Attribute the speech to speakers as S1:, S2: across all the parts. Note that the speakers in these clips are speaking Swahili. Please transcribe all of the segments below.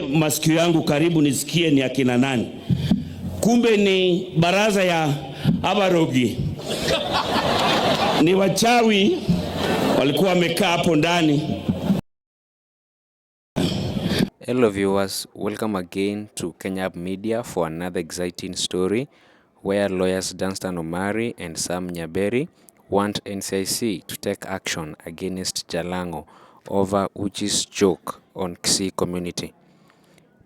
S1: Masikio yangu karibu nisikie ni akina nani. Kumbe ni baraza ya Abarogi. Ni wachawi walikuwa wamekaa hapo ndani.
S2: Hello viewers, welcome again to Kenya Media for another exciting story where lawyers Danstan Omari and Sam Nyaberi want NCIC to take action against Jalango over Uchi's joke on Kisii community.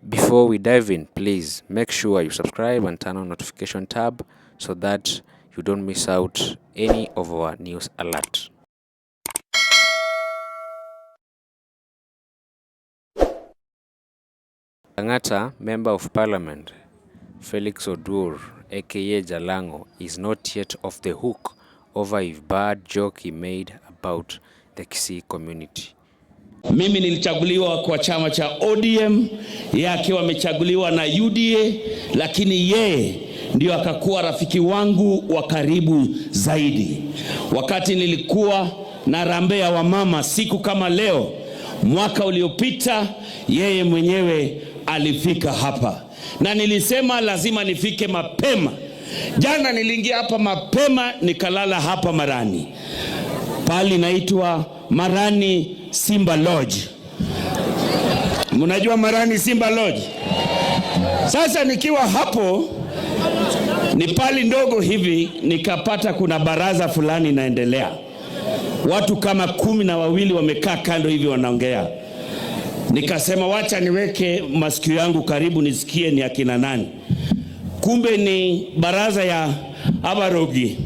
S2: Before we dive in, please make sure you subscribe and turn on notification tab so that you don't miss out any of our news alert. Lang'ata Member of Parliament Felix Odur aka Jalango is not yet off the hook over a bad joke he made about the Kisii community.
S1: Mimi nilichaguliwa kwa chama cha ODM, yeye akiwa amechaguliwa na UDA, lakini yeye ndio akakuwa rafiki wangu wa karibu zaidi. Wakati nilikuwa na rambe ya wamama siku kama leo mwaka uliopita, yeye mwenyewe alifika hapa na nilisema lazima nifike mapema. Jana niliingia hapa mapema nikalala hapa Marani. Pali naitwa Marani Simba Lodge. Mnajua Marani Simba Lodge? Sasa nikiwa hapo ni pali ndogo hivi nikapata kuna baraza fulani inaendelea. Watu kama 12 wamekaa kando hivi wanaongea. Nikasema wacha niweke masikio yangu karibu nisikie ni akina nani. Kumbe ni baraza ya Abarogi.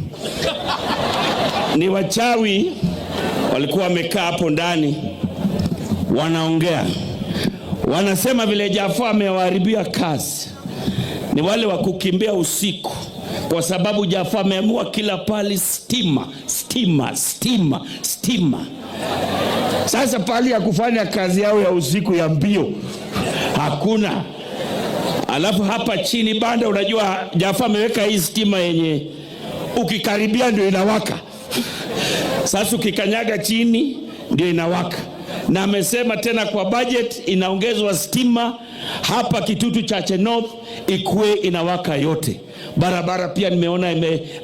S1: Ni wachawi walikuwa wamekaa hapo ndani wanaongea. Wanasema vile Jaffa amewaharibia kazi. Ni wale wa kukimbia usiku kwa sababu Jaffa ameamua kila pali stima. Sasa pali ya kufanya kazi yao ya usiku ya mbio hakuna. Alafu hapa chini banda, unajua Jaffa ameweka hii stima yenye ukikaribia ndio inawaka. Sasa ukikanyaga chini ndio inawaka. Na amesema tena kwa budget inaongezwa stima hapa Kitutu Chache North ikuwe inawaka yote. Barabara pia nimeona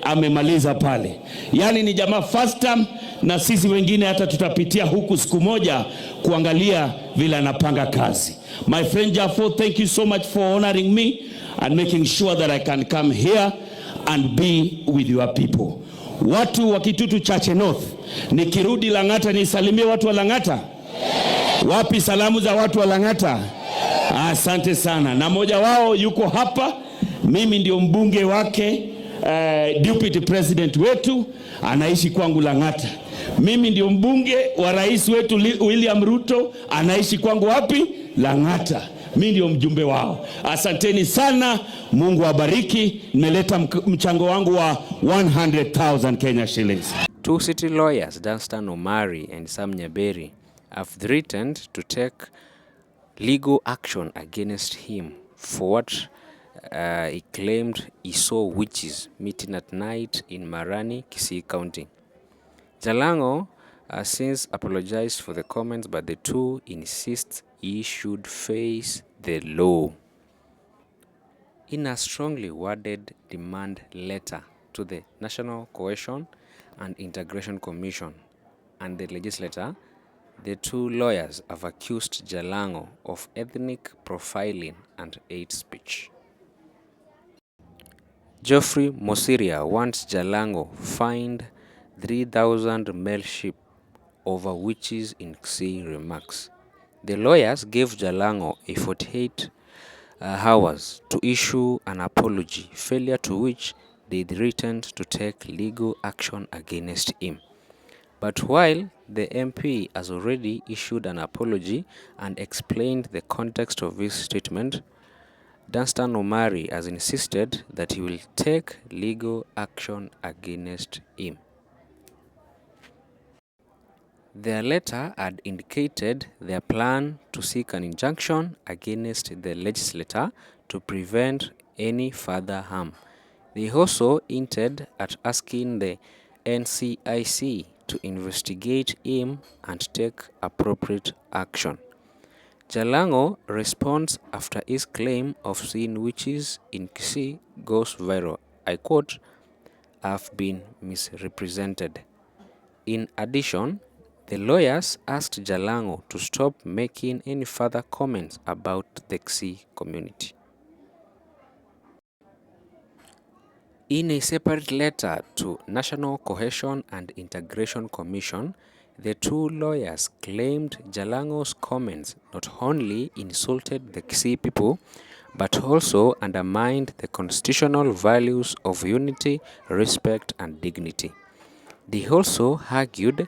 S1: amemaliza pale. Yani ni jamaa first time, na sisi wengine hata tutapitia huku siku moja kuangalia vile anapanga kazi. My friend Jaffa, thank you so much for honoring me and making sure that I can come here and be with your people. Watu wa Kitutu Chache North, nikirudi Lang'ata nisalimie watu wa Lang'ata. Wapi salamu za watu wa Lang'ata? Asante sana. Na moja wao yuko hapa, mimi ndio mbunge wake, deputy president wetu anaishi kwangu Lang'ata. Mimi ndio mbunge wa rais wetu William Ruto anaishi kwangu wapi? Lang'ata. Mimi ndio mjumbe wao. Asanteni sana, Mungu awabariki. Nimeleta mchango wangu wa 100,000 Kenya shillings.
S2: Two city lawyers Danstan Omari and Sam Nyaberi have threatened to take legal action against him for what he claimed he saw witches meeting at night in Marani, Kisii County. Jalango has since apologized for the comments, but the two insist he should face the law. In a strongly worded demand letter to the National Cohesion and Integration Commission and the legislature, the two lawyers have accused Jalango of ethnic profiling and hate speech. Geoffrey Mosiria wants Jalango fined 3,000 male sheep over witches in Kisii remarks. The lawyers gave Jalango a 48 hours to issue an apology, failure to which they threatened to take legal action against him. But while the MP has already issued an apology and explained the context of his statement, Danstan Omari has insisted that he will take legal action against him. Their letter had indicated their plan to seek an injunction against the legislator to prevent any further harm. They also hinted at asking the NCIC to investigate him and take appropriate action. Jalango responds after his claim of seeing witches in Kisii goes viral. I quote, "I've been misrepresented." In addition, the lawyers asked Jalango to stop making any further comments about the Kisii community. In a separate letter to National Cohesion and Integration Commission, the two lawyers claimed Jalango's comments not only insulted the Kisii people, but also undermined the constitutional values of unity, respect, and dignity. They also argued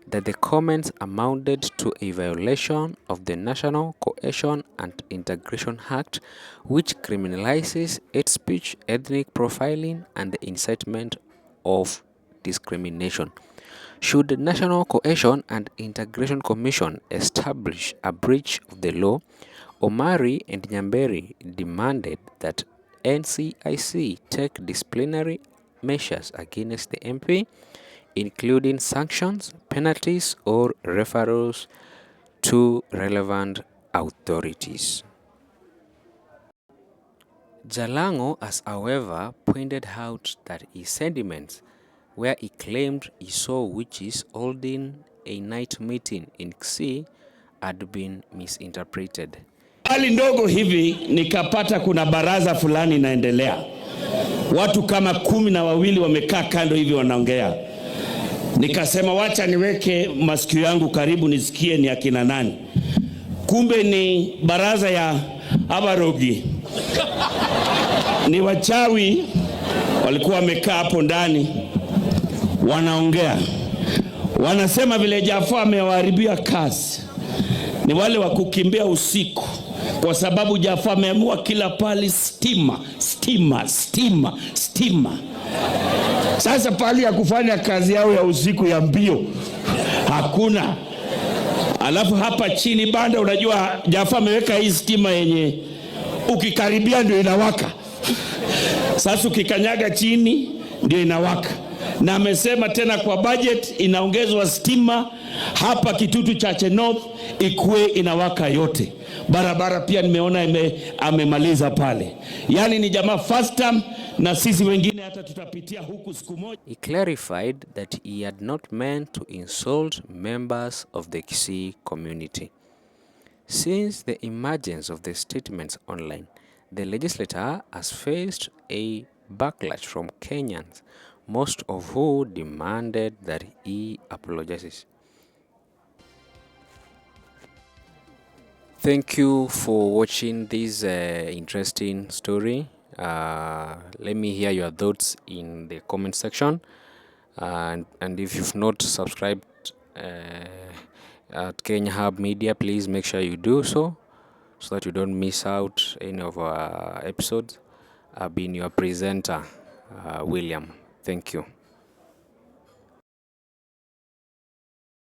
S2: that the comments amounted to a violation of the National Cohesion and Integration Act, which criminalizes hate speech, ethnic profiling, and the incitement of discrimination. Should the National Cohesion and Integration Commission establish a breach of the law, Omari and Nyamberi demanded that NCIC take disciplinary measures against the MP, including sanctions, penalties, or referrals to relevant authorities. Jalango has, however, pointed out that his sentiments, where he claimed he saw witches holding a night meeting in Kisii, had been misinterpreted.
S1: Hali ndogo hivi nikapata kuna baraza fulani inaendelea. Watu kama 12 wamekaa kando hivi wanaongea. Nikasema wacha niweke masikio yangu karibu nisikie ni akina nani. Kumbe ni baraza ya Abarogi. Ni wachawi walikuwa wamekaa hapo ndani wanaongea. Wanasema vile Jaffa amewaharibia kazi. Ni wale wa kukimbia usiku, kwa sababu Jaffa ameamua kila pali stima. Sasa pali ya kufanya kazi yao ya usiku ya mbio hakuna. Alafu hapa chini banda, unajua Jaffa ameweka hii stima yenye ukikaribia ndio inawaka. Sasa ukikanyaga chini ndio inawaka. Na amesema tena kwa budget inaongezwa stima hapa Kitutu Chache North ikuwe inawaka yote. Barabara pia nimeona amemaliza pale. Yani ni jamaa first time, na sisi wengine hata tutapitia huku siku moja.
S2: He clarified that he had not meant to insult members of the Kisii community. Since the emergence of the statements online, the legislator has faced a backlash from Kenyans, most of who demanded that he apologizes. Thank you for watching this interesting story. Let me hear your thoughts in the comment section. And if you've not subscribed at Kenya Hub Media, please make sure you do so that you don't miss out any of our episodes. I've been your presenter, William. Thank you.